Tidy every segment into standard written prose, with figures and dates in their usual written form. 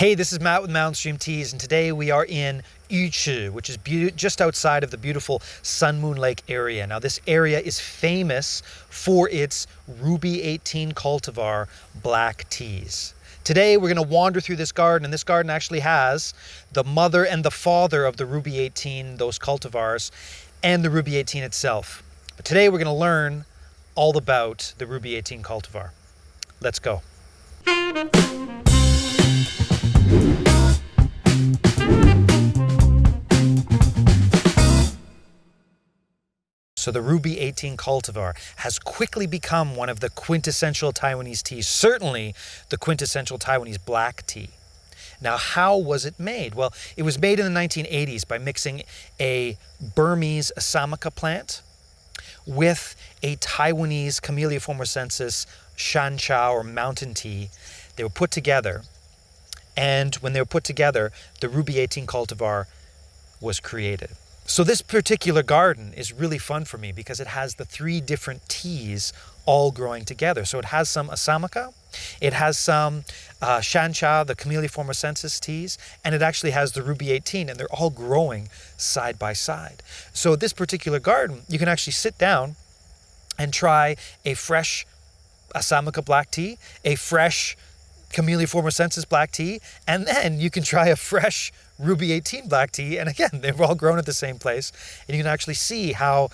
Hey, this is Matt with Mountain Stream Teas, and today we are in Yuchi, which is just outside of the beautiful Sun Moon Lake area. Now, this area is famous for its Ruby18 Cultivar black teas. Today, we're going to wander through this garden, and this garden actually has the mother and the father of the Ruby18, those cultivars, and the Ruby18 itself. But today, we're going to learn all about the Ruby18 cultivar. Let's go. So the Ruby18 cultivar has quickly become one of the quintessential Taiwanese teas, certainly the quintessential Taiwanese black tea. Now, how was it made? Well, it was made in the 1980s by mixing a Burmese Asamika plant with a Taiwanese Camellia formosensis shancha or mountain tea. They were put together, and when they were put together, the Ruby18 cultivar was created. So this particular garden is really fun for me because it has the three different teas all growing together. So it has some Asamika, it has some shancha, the Camellia formosensis teas, and it actually has the Ruby18, and they're all growing side by side. So this particular garden, you can actually sit down and try a fresh Asamika black tea, a fresh Camellia formosensis black tea, and then you can try a fresh Ruby18 black tea. And again, they've all grown at the same place. And you can actually see how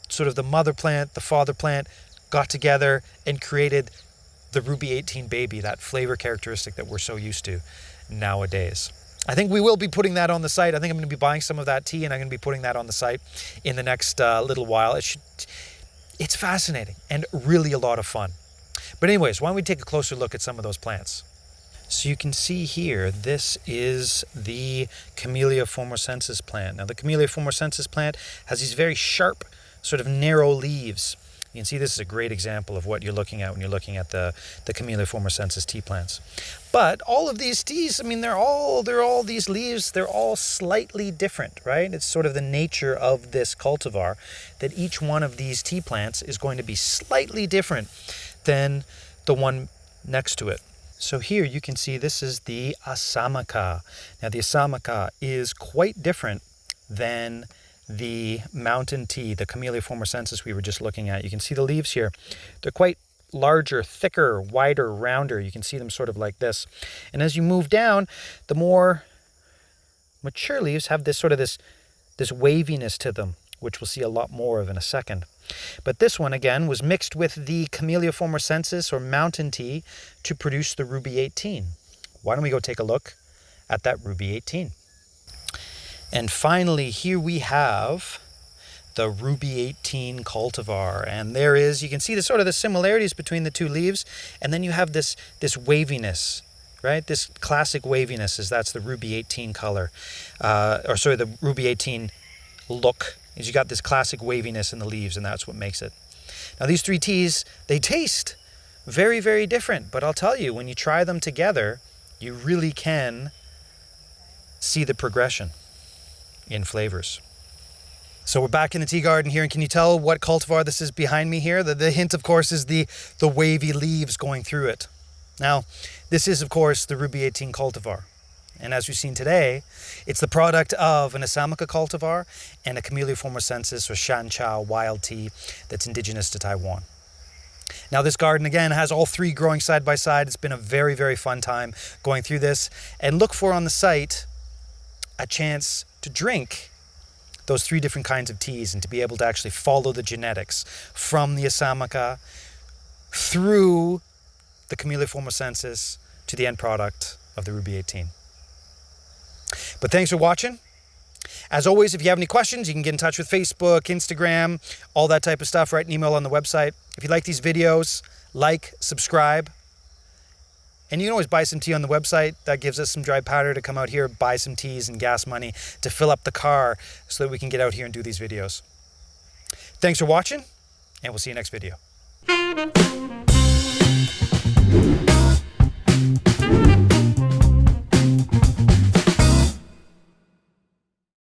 sort of the mother plant, the father plant got together and created the Ruby18 baby, that flavor characteristic that we're so used to nowadays. I think we will be putting that on the site. I think I'm going to be buying some of that tea, and I'm going to be putting that on the site in the next little while. It's fascinating and really a lot of fun. But anyways, why don't we take a closer look at some of those plants? So you can see here, this is the Camellia formosensis plant. Now the Camellia formosensis plant has these very sharp, sort of narrow leaves. You can see this is a great example of what you're looking at when you're looking at the Camellia formosensis tea plants. But all of these teas, I mean, they're all these leaves, they're all slightly different, right? It's sort of the nature of this cultivar that each one of these tea plants is going to be slightly different than the one next to it. So here you can see this is the Asamika. Now the Asamika is quite different than the mountain tea, the Camellia formosensis we were just looking at. You can see the leaves here. They're quite larger, thicker, wider, rounder. You can see them sort of like this. And as you move down, the more mature leaves have this sort of this waviness to them, which we'll see a lot more of in a second. But this one, again, was mixed with the Camellia formosensis or mountain tea to produce the Ruby18. Why don't we go take a look at that Ruby18? And finally, here we have the Ruby18 cultivar. And there is, you can see the sort of the similarities between the two leaves. And then you have this waviness, right? This classic waviness, that's the Ruby18 color. The Ruby18 look. Is you got this classic waviness in the leaves, and that's what makes it. Now these three teas, they taste very, very different, but I'll tell you, when you try them together, you really can see the progression in flavors. So we're back in the tea garden here, and can you tell what cultivar this is behind me here? The hint, of course, is the wavy leaves going through it. Now, this is, of course, the Ruby18 cultivar. And as we've seen today, it's the product of an Asamika cultivar and a Camellia formosensis or shancha wild tea that's indigenous to Taiwan. Now this garden, again, has all three growing side by side. It's been a very, very fun time going through this. And look for on the site a chance to drink those three different kinds of teas and to be able to actually follow the genetics from the Asamika through the Camellia formosensis to the end product of the Ruby18. But thanks for watching. As always, if you have any questions, you can get in touch with Facebook, Instagram, all that type of stuff. Write an email on the website. If you like these videos, like, subscribe. And you can always buy some tea on the website. That gives us some dry powder to come out here, buy some teas and gas money to fill up the car so that we can get out here and do these videos. Thanks for watching, and we'll see you next video.